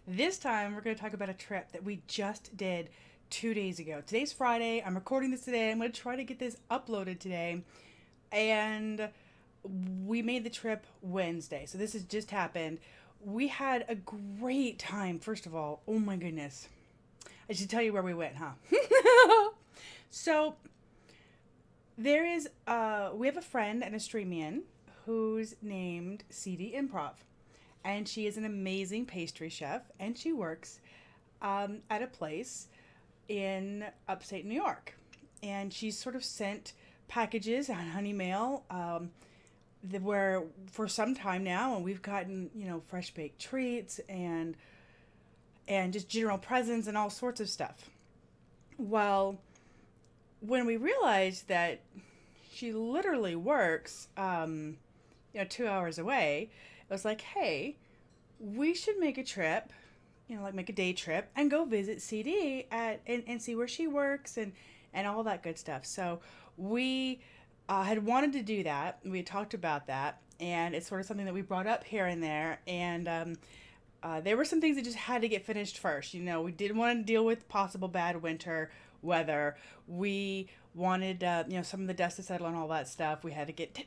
This time we're going to talk about a trip that we just did 2 days ago. Today's Friday. I'm recording this today. I'm going to try to get this uploaded today. And we made the trip Wednesday. So this has just happened. We had a great time. First of all, oh my goodness. I should tell you where we went, huh? So we have a friend and a streamian who's named CDinprov. And she is an amazing pastry chef, and she works at a place in upstate New York. And she's sort of sent packages on Honey Mail where for some time now, and we've gotten, fresh baked treats and just general presents and all sorts of stuff. Well, when we realized that she literally works, 2 hours away, it was like, hey, we should make a trip, make a day trip and go visit CD and see where she works and all that good stuff. So we had wanted to do that. We had talked about that, and it's sort of something that we brought up here and there. And there were some things that just had to get finished first. We didn't want to deal with possible bad winter weather. We wanted, some of the dust to settle and all that stuff. We had to get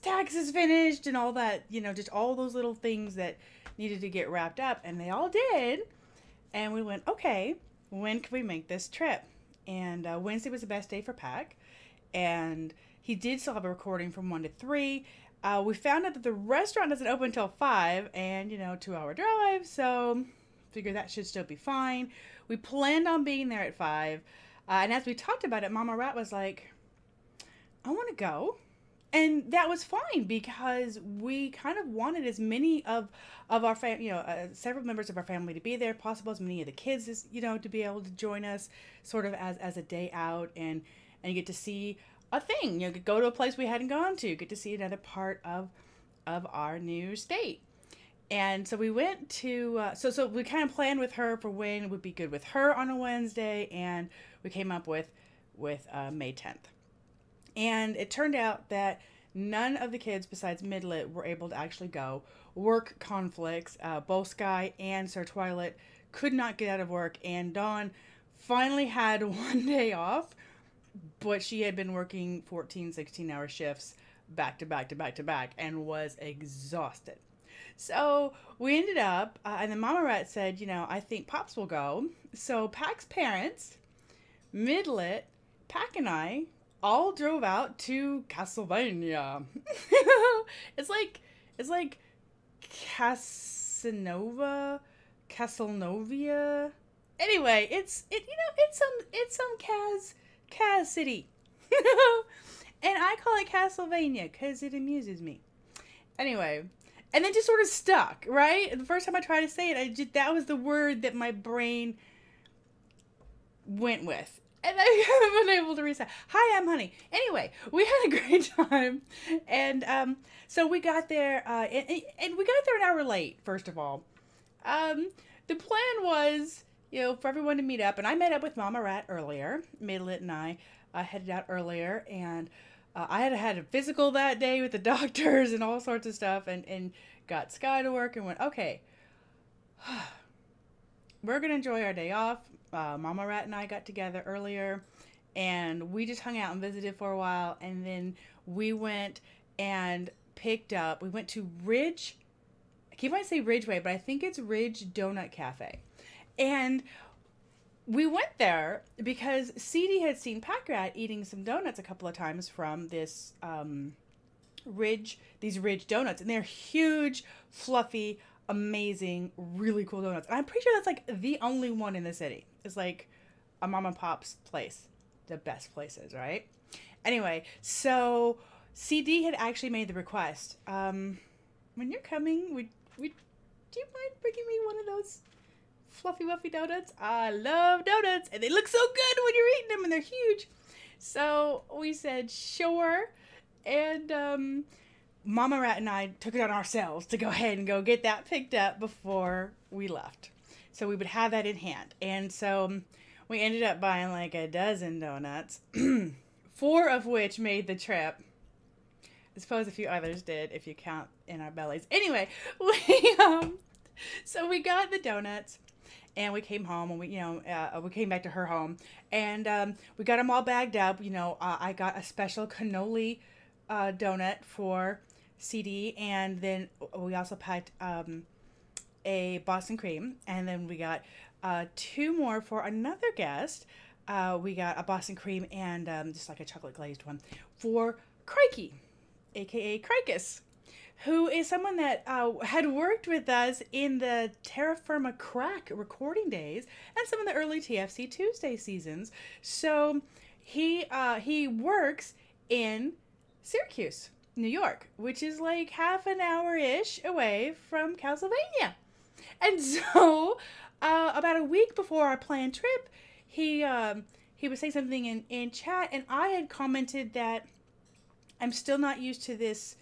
taxes finished and all that, just all those little things that needed to get wrapped up, and they all did. And we went, okay, when can we make this trip? And Wednesday was the best day for Pack, and he did still have a recording from 1 to 3. We found out that the restaurant doesn't open until 5, and 2-hour drive, so figure that should still be fine. We planned on being there at 5, and as we talked about it, Mama Rat was like, I want to go. And that was fine because we kind of wanted as many of our family, several members of our family to be there, possible as many of the kids as, to be able to join us sort of as a day out and get to see a thing, go to a place we hadn't gone to, get to see another part of our new state. And so we went to, so we kind of planned with her for when it would be good with her on a Wednesday, and we came up with May 10th. And it turned out that none of the kids besides Midlet were able to actually go. Work conflicts, both Sky and Sir Twilight could not get out of work, and Dawn finally had one day off, but she had been working 14, 16-hour shifts back to back to back to back and was exhausted. So we ended up, and then Mama Rat said, I think Pops will go. So Pack's parents, Midlet, Pack, and I all drove out to Castlevania. It's like Castlevania. Anyway, it's some Kaz City. And I call it Castlevania because it amuses me. Anyway, and then just sort of stuck, right? The first time I tried to say it, that was the word that my brain went with. And I haven't been able to reset. Hi, I'm Honey. Anyway, we had a great time. And so we got there, and we got there an hour late, first of all. The plan was, for everyone to meet up. And I met up with Mama Rat earlier. Midlet and I headed out earlier. And I had a physical that day with the doctors and all sorts of stuff. And got Sky to work and went, okay, we're going to enjoy our day off. Mama Rat and I got together earlier, and we just hung out and visited for a while, and then we went and we went to Ridge, I keep wanting to say Ridgeway, but I think it's Ridge Donut Cafe. And we went there because CD had seen Pack Rat eating some donuts a couple of times from this these Ridge donuts, and they're huge, fluffy, amazing, really cool donuts. And I'm pretty sure that's like the only one in the city. It's like a mom and pop's place. The best places, right? Anyway, so CD had actually made the request. When you're coming, do you mind bringing me one of those fluffy, wuffy donuts? I love donuts, and they look so good when you're eating them, and they're huge. So we said, sure. And Mama Rat and I took it on ourselves to go ahead and go get that picked up before we left. So we would have that in hand. And so we ended up buying like a dozen donuts, 4 of which made the trip. I suppose a few others did if you count in our bellies. Anyway, So we got the donuts. And we came home, and we came back to her home, and we got them all bagged up. I got a special cannoli donut for CD, and then we also packed a Boston cream, and then we got 2 more for another guest. We got a Boston cream and just like a chocolate glazed one for Crikey, aka Kreicus, who is someone that had worked with us in the Terra Firma Crack recording days and some of the early TFC Tuesday seasons. So he works in Syracuse, New York, which is like half an hour-ish away from Castlevania. And so about a week before our planned trip, he was saying something in chat, and I had commented that I'm still not used to this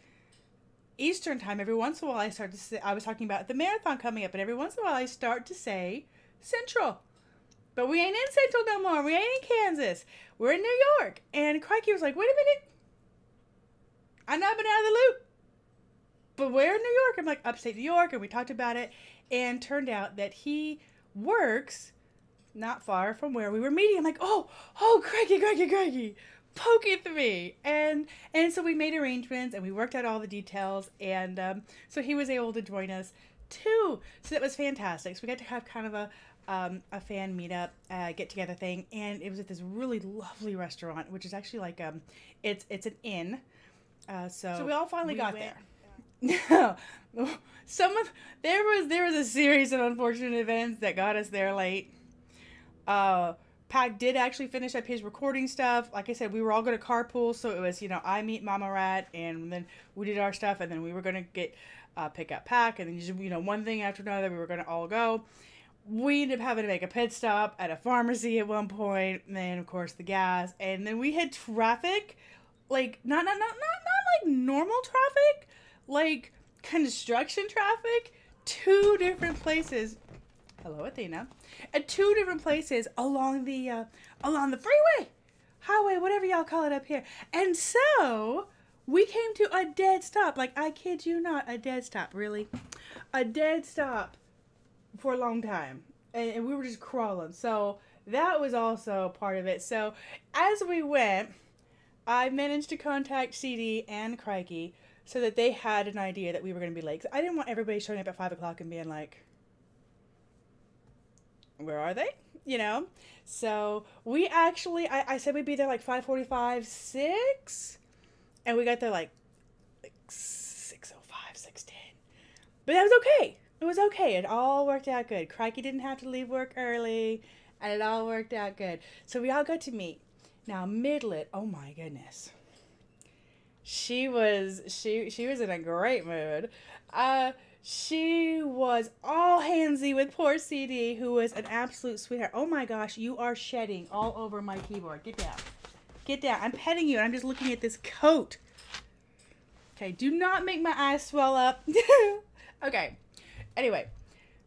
Eastern time. Every once in a while I start to say, I was talking about the marathon coming up, and every once in a while I start to say Central. But we ain't in Central no more. We ain't in Kansas. We're in New York. And Crikey was like, wait a minute. I've not been out of the loop. But we're in New York. I'm like, upstate New York, and we talked about it. And turned out that he works not far from where we were meeting. I'm like, oh, Crikey. Poke it to me. And so we made arrangements, and we worked out all the details, and so he was able to join us too. So that was fantastic. So we got to have kind of a fan meetup, get together thing, and it was at this really lovely restaurant, which is actually like it's an inn. So we all finally got there. No, there was a series of unfortunate events that got us there late. Pac did actually finish up his recording stuff. Like I said, we were all going to carpool, so it was, I meet Mama Rat, and then we did our stuff, and then we were going to get pick up Pac, and then just, one thing after another, we were going to all go. We ended up having to make a pit stop at a pharmacy at one point, and then of course the gas, and then we had traffic, like not like normal traffic, like construction traffic, 2 different places. Hello, Athena. At 2 different places along the freeway, highway, whatever y'all call it up here. And so we came to a dead stop. Like, I kid you not, a dead stop. Really, a dead stop for a long time, and we were just crawling. So that was also part of it. So as we went, I managed to contact CD and Crikey so that they had an idea that we were going to be late. 'Cause I didn't want everybody showing up at 5 o'clock and being like, where are they? So we actually, I said we'd be there like 5:45, 6, and we got there like 6:05, 6:10. But that was okay. It was okay. It all worked out good. Crikey didn't have to leave work early, and it all worked out good. So we all got to meet. Now, Midlet, oh my goodness. She was in a great mood. She was all handsy with poor CD, who was an absolute sweetheart. Oh my gosh, you are shedding all over my keyboard. Get down. Get down. I'm petting you, and I'm just looking at this coat. Okay, do not make my eyes swell up. Okay. Anyway,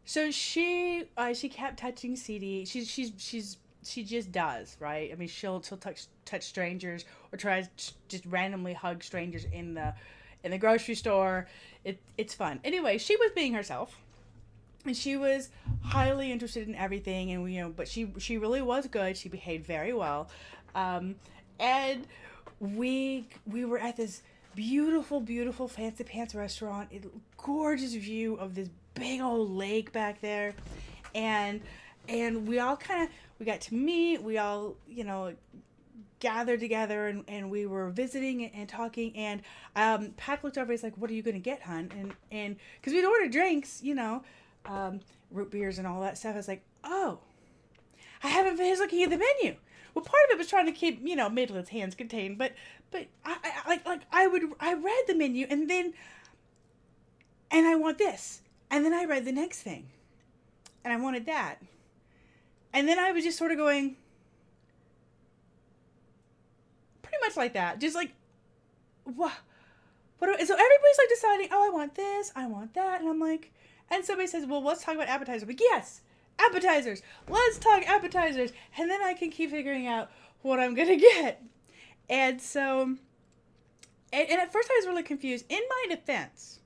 so she kept touching CD. She just does, right? I mean, she'll touch strangers, or try to just randomly hug strangers in the grocery store. It's fun. Anyway, she was being herself, and she was highly interested in everything, and but she really was good. She behaved very well, and we were at this beautiful Fancy Pants restaurant. Gorgeous view of this big old lake back there, and we all we got to meet. We all gathered together, and we were visiting and talking, and Pac looked over. He's like, "What are you gonna get, hon?" And because we'd ordered drinks, root beers and all that stuff. I was like, "Oh, I haven't finished looking at the menu." Well, part of it was trying to keep Midlet's hands contained, but I read the menu, and I want this, and then I read the next thing, and I wanted that, and then I was just sort of going. Much like that, just like what so everybody's like deciding, oh, I want this, I want that, and I'm like, and somebody says, well, let's talk about appetizers. I'm like, yes, appetizers, let's talk appetizers, and then I can keep figuring out what I'm gonna get. And so and at first I was really confused. In my defense,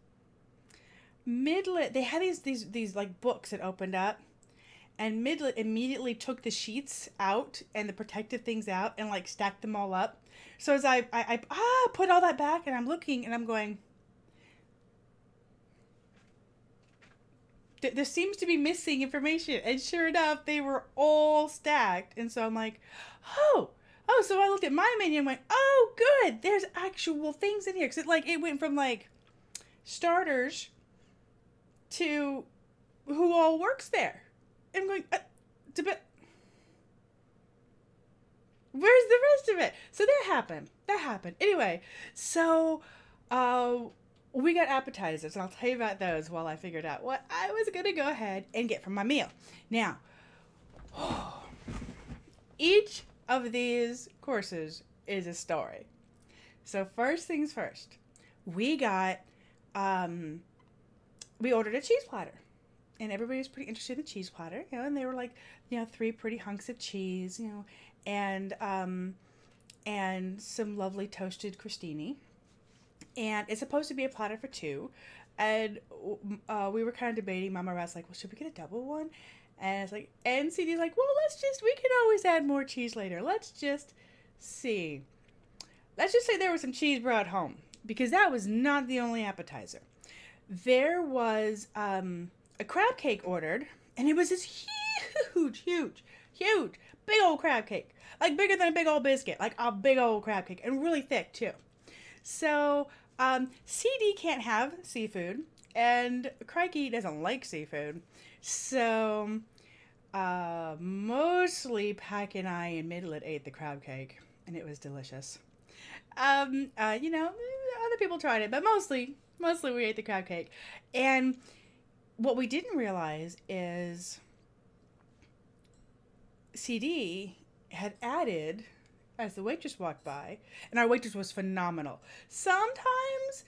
Midlet, they had these like books that opened up, and Midlet immediately took the sheets out and the protective things out and like stacked them all up. So as I put all that back, and I'm looking and I'm going, there seems to be missing information. And sure enough, they were all stacked. And so I'm like, oh, so I looked at my menu and went, oh, good. There's actual things in here. Because it went from like starters to who all works there. And I'm going, where's the rest of it? So that happened. Anyway, so we got appetizers, and I'll tell you about those while I figured out what I was going to go ahead and get from my meal. Now, each of these courses is a story. So first things first, we got, we ordered a cheese platter. And everybody was pretty interested in the cheese platter, and they were like, 3 pretty hunks of cheese, and some lovely toasted crostini. And it's supposed to be a platter for 2. And we were kind of debating. Mama was like, well, should we get a double one? And it's like, and CD's like, well, we can always add more cheese later. Let's just see. Let's just say there was some cheese brought home, because that was not the only appetizer. There was a crab cake ordered, and it was this huge, big old crab cake. Like bigger than a big old biscuit. Like a big old crab cake, and really thick too. So, CD can't have seafood, and Kreicus doesn't like seafood. So, mostly Pack and I and Midlet ate the crab cake, and it was delicious. Other people tried it, but mostly we ate the crab cake. And what we didn't realize is CD had added, as the waitress walked by, and our waitress was phenomenal. Sometimes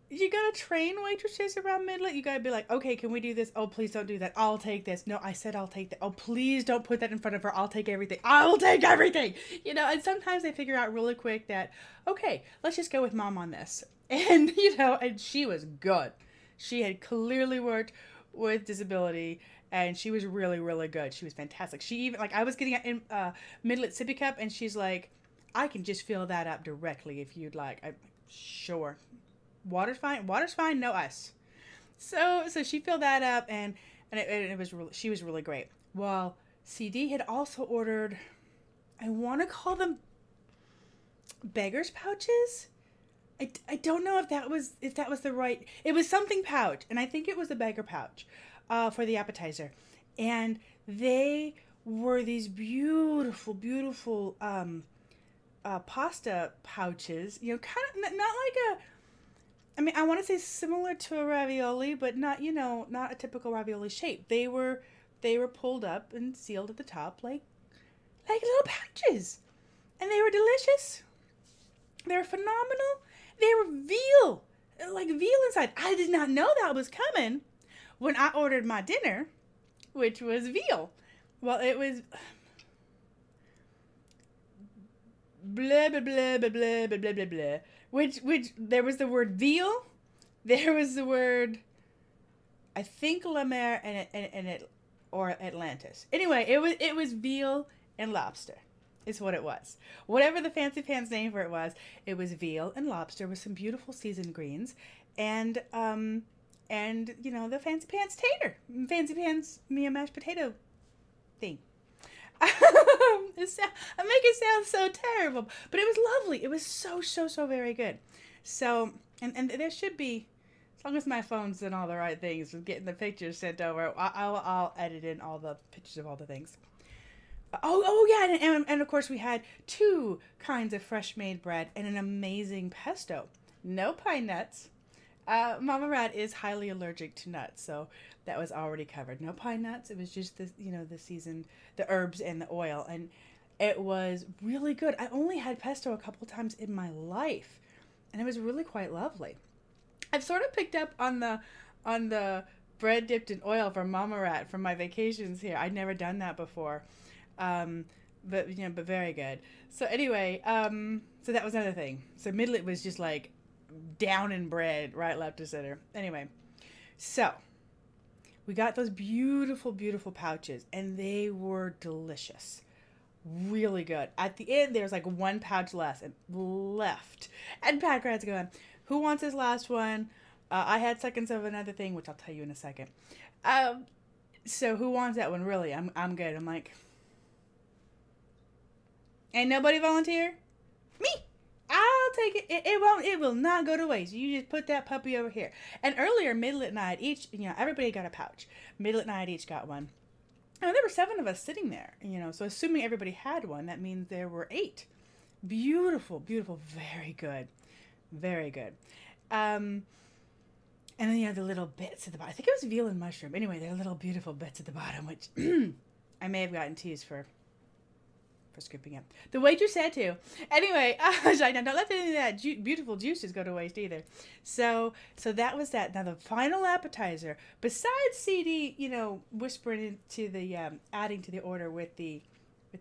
you gotta train waitresses around Midlet. You gotta be like, okay, can we do this? Oh, please don't do that. I'll take this. No, I said I'll take that. Oh, please don't put that in front of her. I'll take everything. I will take everything. And sometimes they figure out really quick that, okay, let's just go with mom on this. And, and she was good. She had clearly worked with disability, and she was really, really good. She was fantastic. She even, I was getting a Midlet sippy cup, and she's like, I can just fill that up directly if you'd like. I'm sure. Water's fine, no ice. So she filled that up, and it was really, she was really great. Well, CD had also ordered, I want to call them beggar's pouches. I don't know if that was the right, it was something pouch, and I think it was a beggar pouch for the appetizer. And they were these beautiful pasta pouches, kind of not like I want to say similar to a ravioli, but not a typical ravioli shape. They were pulled up and sealed at the top like little pouches, and they were delicious. They were phenomenal. They were veal, like veal inside. I did not know that was coming when I ordered my dinner, which was veal. Well, it was blah blah blah blah blah blah blah blah blah. Which there was the word veal, there was the word, I think La Mer or Atlantis. Anyway, it was veal and lobster. Is what it was. Whatever the fancy pants name for it was veal and lobster with some beautiful seasoned greens, and the fancy pants tater, fancy pants mashed potato thing. I make it sound so terrible, but it was lovely. It was so very good. So and there should be, as long as my phone's done all the right things with getting the pictures sent over, I'll edit in all the pictures of all the things. Oh yeah, and of course we had 2 kinds of fresh made bread and an amazing pesto. No pine nuts. Mama Rat is highly allergic to nuts, so that was already covered. No pine nuts. It was just the seasoned, the herbs and the oil, and it was really good. I only had pesto a couple times in my life, and it was really quite lovely. I've sort of picked up on the bread dipped in oil from Mama Rat from my vacations here. I'd never done that before. But very good. So anyway, so that was another thing. So Midlet was just like down in bread, right, left, to center. Anyway, So we got those beautiful, beautiful pouches, and they were delicious. Really good. At the end, there's like one pouch left. And Pat Grad's going, who wants this last one? I had seconds of another thing, which I'll tell you in a second. So who wants that one? Really, I'm good. I'm like, ain't nobody volunteer? Me. I'll take it. It will not go to waste. You just put that puppy over here. And earlier, middle at night, everybody got a pouch. Middle at night, each got one. And there were 7 of us sitting there, so assuming everybody had one, that means there were 8. Beautiful, beautiful, very good. Very good. And then the little bits at the bottom. I think it was veal and mushroom. Anyway, there are little beautiful bits at the bottom, which I may have gotten teased for scooping up. The waitress said to. Anyway, don't let any of that beautiful juices go to waste either. So that was that. Now the final appetizer, besides CD, whispering into the adding to the order with the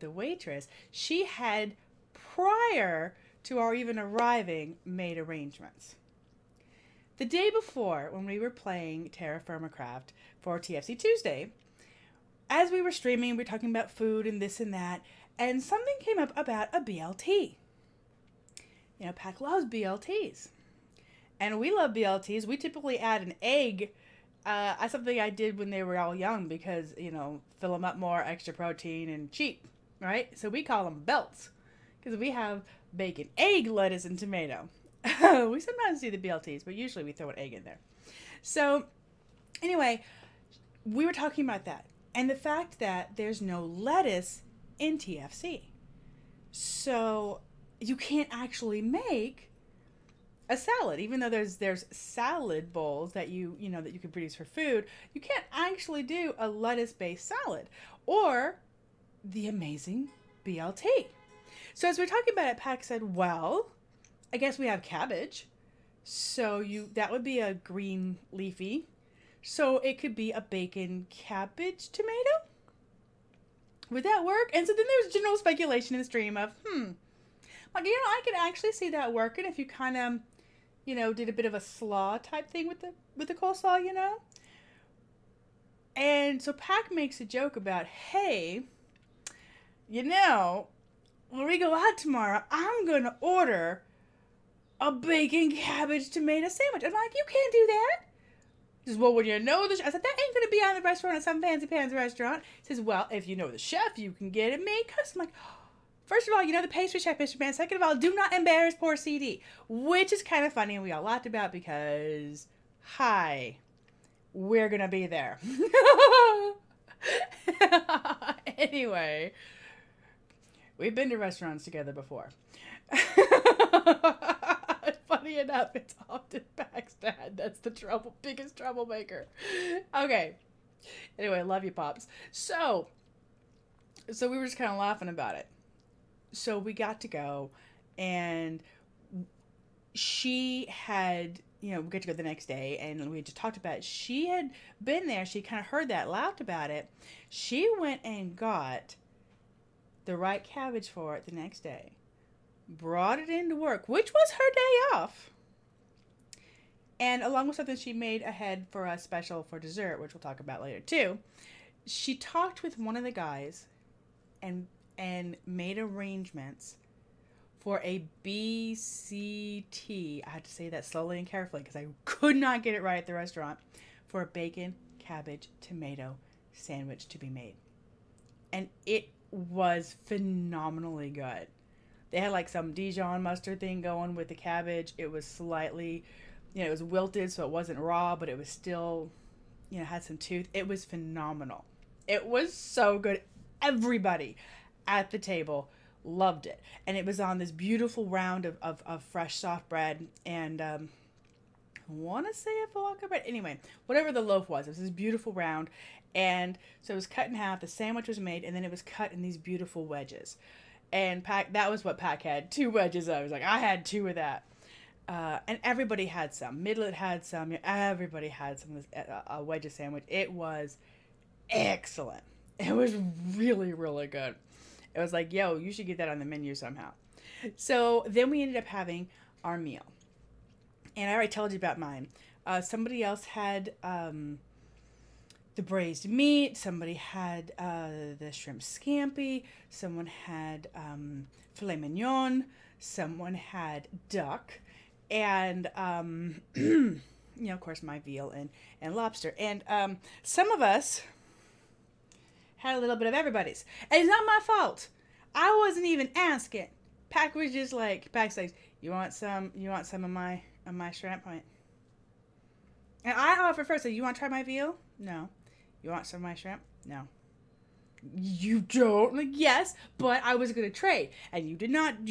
waitress, she had, prior to our even arriving, made arrangements. The day before, when we were playing Terra Firma Craft for TFC Tuesday, as we were streaming, we were talking about food and this and that, and something came up about a BLT. Pac loves BLTs. And we love BLTs. We typically add an egg. That's something I did when they were all young because, fill them up more, extra protein, and cheap, right? So we call them belts because we have bacon, egg, lettuce, and tomato. We sometimes do the BLTs, but usually we throw an egg in there. So anyway, we were talking about that. And the fact that there's no lettuce in TFC. So you can't actually make a salad, even though there's salad bowls that you can produce for food. You can't actually do a lettuce-based salad or the amazing BLT. So as we're talking about it, Pac said, well, I guess we have cabbage. So that would be a green leafy. So it could be a bacon cabbage tomato. Would that work? And so then there's general speculation in the stream of, I could actually see that working if you kind of, did a bit of a slaw type thing with the coleslaw, And so Pac makes a joke about, hey, when we go out tomorrow, I'm going to order a bacon cabbage tomato sandwich. I'm like, you can't do that. He says, well, when you know the chef, I said, that ain't going to be on the restaurant at some fancy pants restaurant. He says, well, if you know the chef, you can get it made custom. I'm like, first of all, the pastry chef, Mr. Man. Second of all, do not embarrass poor CD, which is kind of funny and we all laughed about because, we're going to be there. Anyway, we've been to restaurants together before. Funny enough, it's often Pac's dad that's the biggest troublemaker. Okay. Anyway, love you, Pops. So we were just kind of laughing about it. So we got to go, and she had, we got to go the next day, and we just talked about it. She had been there. She kind of heard that, laughed about it. She went and got the right cabbage for it the next day. Brought it into work, which was her day off. And along with something she made ahead for us special for dessert, which we'll talk about later too, she talked with one of the guys and made arrangements for a BCT. I had to say that slowly and carefully because I could not get it right at the restaurant, for a bacon, cabbage, tomato sandwich to be made. And it was phenomenally good. They had like some Dijon mustard thing going with the cabbage. It was slightly, it was wilted, so it wasn't raw, but it was still, had some tooth. It was phenomenal. It was so good. Everybody at the table loved it. And it was on this beautiful round of fresh soft bread. And I want to say a falafel bread. Anyway, whatever the loaf was, it was this beautiful round. And so it was cut in half. The sandwich was made, and then it was cut in these beautiful wedges. And that was what Pac had, 2 wedges of. I was like, I had 2 of that. And everybody had some. Midlet had some. Everybody had some of this a wedge sandwich. It was excellent. It was really, really good. It was like, yo, you should get that on the menu somehow. So then we ended up having our meal. And I already told you about mine. Somebody else had the braised meat. Somebody had the shrimp scampi. Someone had filet mignon. Someone had duck. And, you know, of course, my veal and lobster. And some of us had a little bit of everybody's. And it's not my fault. I wasn't even asking. Pack was just like, Pack's like, you want some of my shrimp? I went, and I offered first, so you want to try my veal? No. You want some of my shrimp? No. You don't? Like, yes, but I was going to trade. And you did not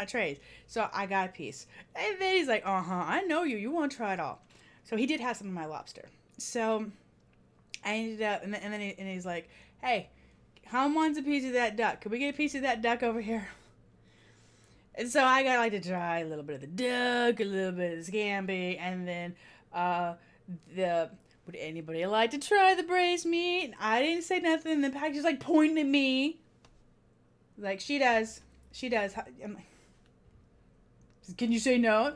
trade. So I got a piece. And then he's like, I know you. You want to try it all. So he did have some of my lobster. So I ended up, and then he's like, hey, how wants a piece of that duck? Can we get a piece of that duck over here? And so I got like to try a little bit of the duck, a little bit of the scampi, and then would anybody like to try the braised meat? And I didn't say nothing. And the pack just like pointing at me. Like, she does. I'm like, can you say no?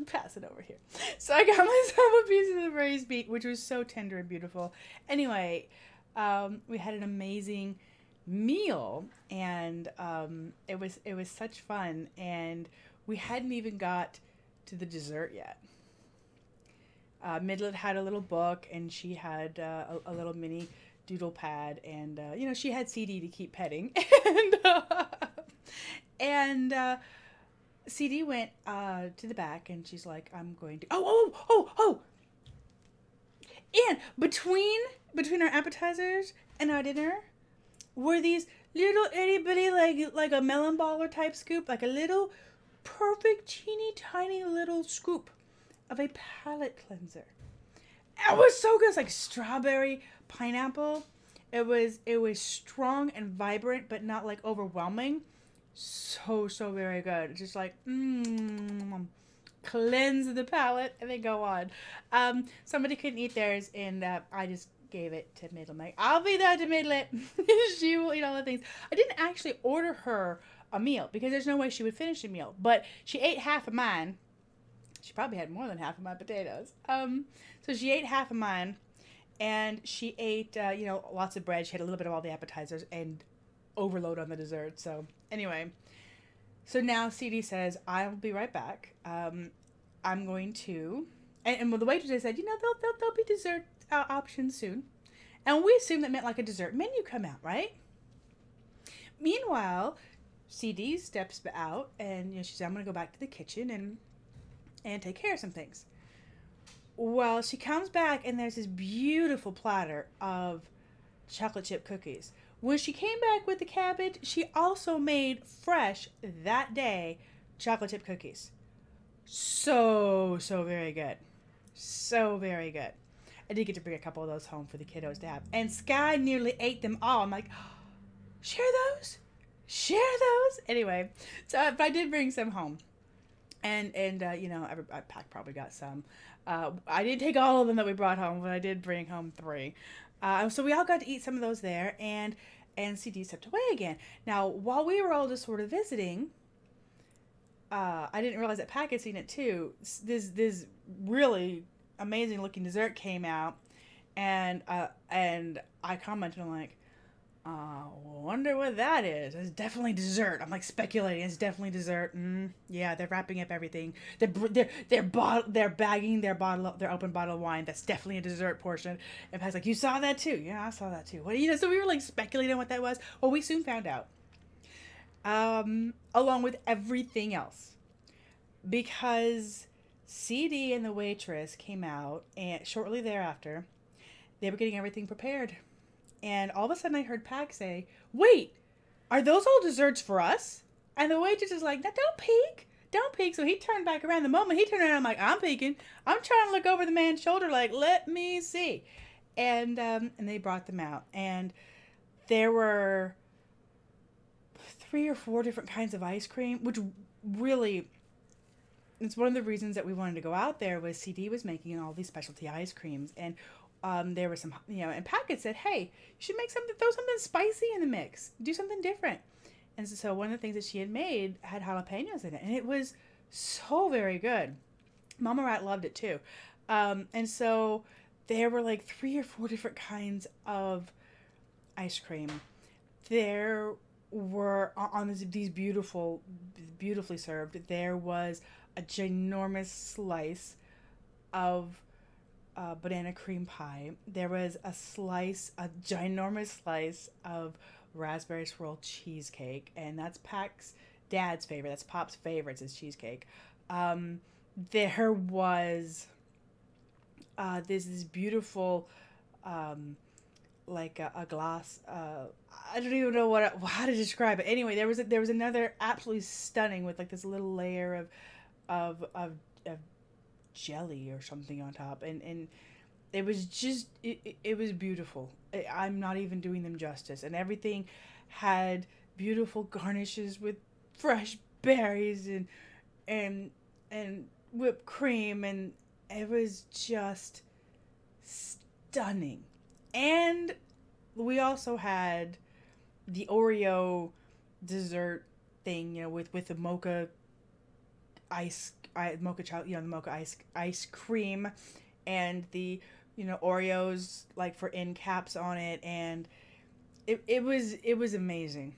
Pass it over here. So I got myself a piece of the braised meat, which was so tender and beautiful. Anyway, we had an amazing meal, and it was such fun, and we hadn't even got to the dessert yet. Midlet had a little book, and she had a little mini doodle pad, and you know, she had CD to keep petting, and CD went to the back, and she's like, I'm going to and between our appetizers and our dinner were these little itty bitty, like a melon baller type scoop, like a little perfect teeny tiny little scoop of a palate cleanser. It was so good. It's like strawberry pineapple. It was strong and vibrant, but not like overwhelming. So very good. Just like cleanse the palate and then go on. Somebody couldn't eat theirs, and I just gave it to Midlet. Like, I'll be there to Midlet. She will eat all the things. I didn't actually order her a meal because there's no way she would finish a meal, but she ate half of mine. She probably had more than half of my potatoes. So she ate half of mine, and she ate, you know, lots of bread. She had a little bit of all the appetizers and overload on the dessert. So anyway, so now CD says, I'll be right back. I'm going to, and the waitress said, you know, there'll be dessert options soon. And we assumed that meant like a dessert menu come out, right? Meanwhile, CD steps out, and you know, she said, I'm going to go back to the kitchen and take care of some things. Well, she comes back, and there's this beautiful platter of chocolate chip cookies. When she came back with the cabbage, she also made fresh that day chocolate chip cookies. So very good. So very good. I did get to bring a couple of those home for the kiddos to have. And Sky nearly ate them all. I'm like, share those? Share those? Anyway, so but I did bring some home. And you know, Pack probably got some. I didn't take all of them that we brought home, but I did bring home 3. So we all got to eat some of those there, and CD stepped away again. Now, while we were all just sort of visiting, I didn't realize that Pack had seen it too. This really amazing looking dessert came out, and I commented, I'm like, wonder what that is. It's definitely dessert. I'm like speculating. It's definitely dessert. Yeah, they're wrapping up everything. They're bagging their open bottle of wine. That's definitely a dessert portion. And Pat's like, you saw that too? Yeah, I saw that too. What, you know? So we were like speculating what that was. Well, we soon found out. Along with everything else, because CD and the waitress came out, and shortly thereafter, they were getting everything prepared. And all of a sudden I heard Pack say, wait, are those all desserts for us? And the waitress is like, no, don't peek. Don't peek. So he turned back around. The moment he turned around, I'm like, I'm peeking. I'm trying to look over the man's shoulder like, let me see. And they brought them out. And there were 3 or 4 different kinds of ice cream, which really, it's one of the reasons that we wanted to go out there was CD was making all these specialty ice creams. And there was some, you know, and Packett said, hey, you should make something, throw something spicy in the mix. Do something different. And so one of the things that she had made had jalapenos in it. And it was so very good. Mama Rat loved it too. And so there were like 3 or 4 different kinds of ice cream. There were on these beautifully served. There was a ginormous slice of banana cream pie. There was a ginormous slice of raspberry swirl cheesecake, and that's Pac's dad's favorite. That's Pop's favorite is cheesecake. There was this beautiful like a glass. I don't even know how to describe it. Anyway, there was another absolutely stunning with like this little layer of jelly or something on top, and it was just it was beautiful. I'm not even doing them justice, and everything had beautiful garnishes with fresh berries and whipped cream, and it was just stunning. And we also had the Oreo dessert thing, with the mocha the mocha ice cream, and the Oreos like for end caps on it, and it was amazing.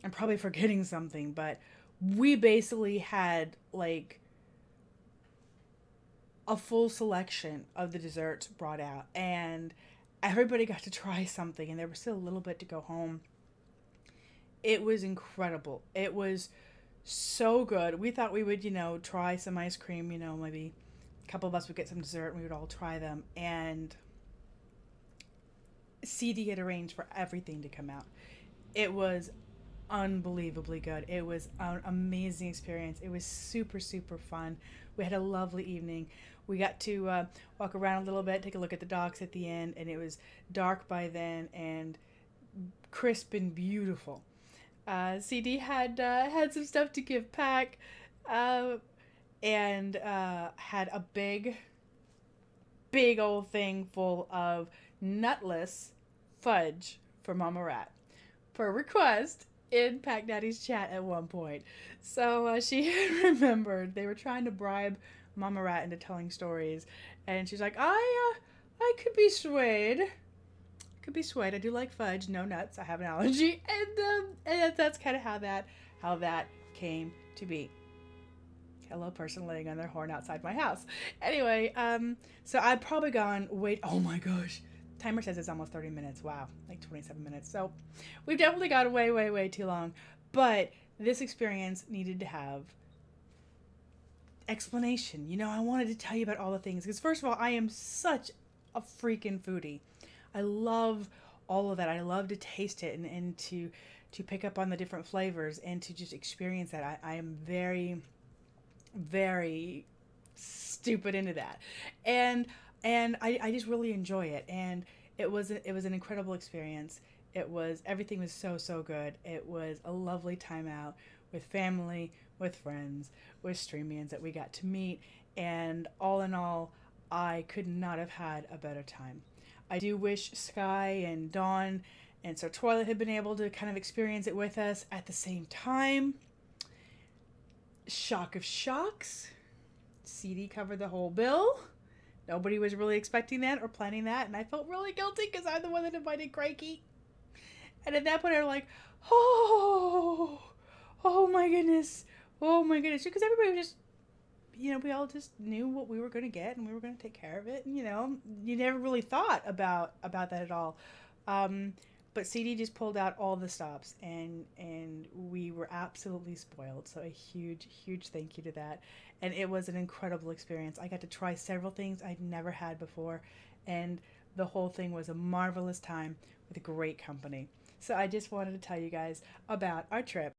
I'm probably forgetting something, but we basically had like a full selection of the desserts brought out, and everybody got to try something, and there was still a little bit to go home. It was incredible. It was so good. We thought we would, try some ice cream, maybe a couple of us would get some dessert and we would all try them. And CD had arranged for everything to come out. It was unbelievably good. It was an amazing experience. It was super, super fun. We had a lovely evening. We got to walk around a little bit, take a look at the docks at the end, and it was dark by then and crisp and beautiful. CD had some stuff to give Pac, and had a big old thing full of nutless fudge for Mama Rat for a request in Pac Daddy's chat at one point. So she remembered they were trying to bribe Mama Rat into telling stories, and she's like, I could be swayed. I do like fudge, no nuts. I have an allergy, and that's kind of how that came to be. Hello, person laying on their horn outside my house. Anyway, so I've probably gone. Oh my gosh, timer says it's almost 30 minutes. Wow, like 27 minutes. So we've definitely gone way too long. But this experience needed to have explanation. I wanted to tell you about all the things because first of all, I am such a freaking foodie. I love all of that. I love to taste it and to pick up on the different flavors and to just experience that. I am very, very stupid into that. And I just really enjoy it. And it was an incredible experience. Everything was so good. It was a lovely time out with family, with friends, with Streamians that we got to meet. And all in all, I could not have had a better time. I do wish Sky and Dawn and Sir Toilet had been able to kind of experience it with us at the same time. Shock of shocks. CD covered the whole bill. Nobody was really expecting that or planning that, and I felt really guilty because I'm the one that invited Kreicus. And at that point, I was like, oh my goodness. Because everybody was just, we all just knew what we were going to get and we were going to take care of it. And, you never really thought about that at all. But CD just pulled out all the stops and we were absolutely spoiled. So a huge thank you to that. And it was an incredible experience. I got to try several things I'd never had before. And the whole thing was a marvelous time with great company. So I just wanted to tell you guys about our trip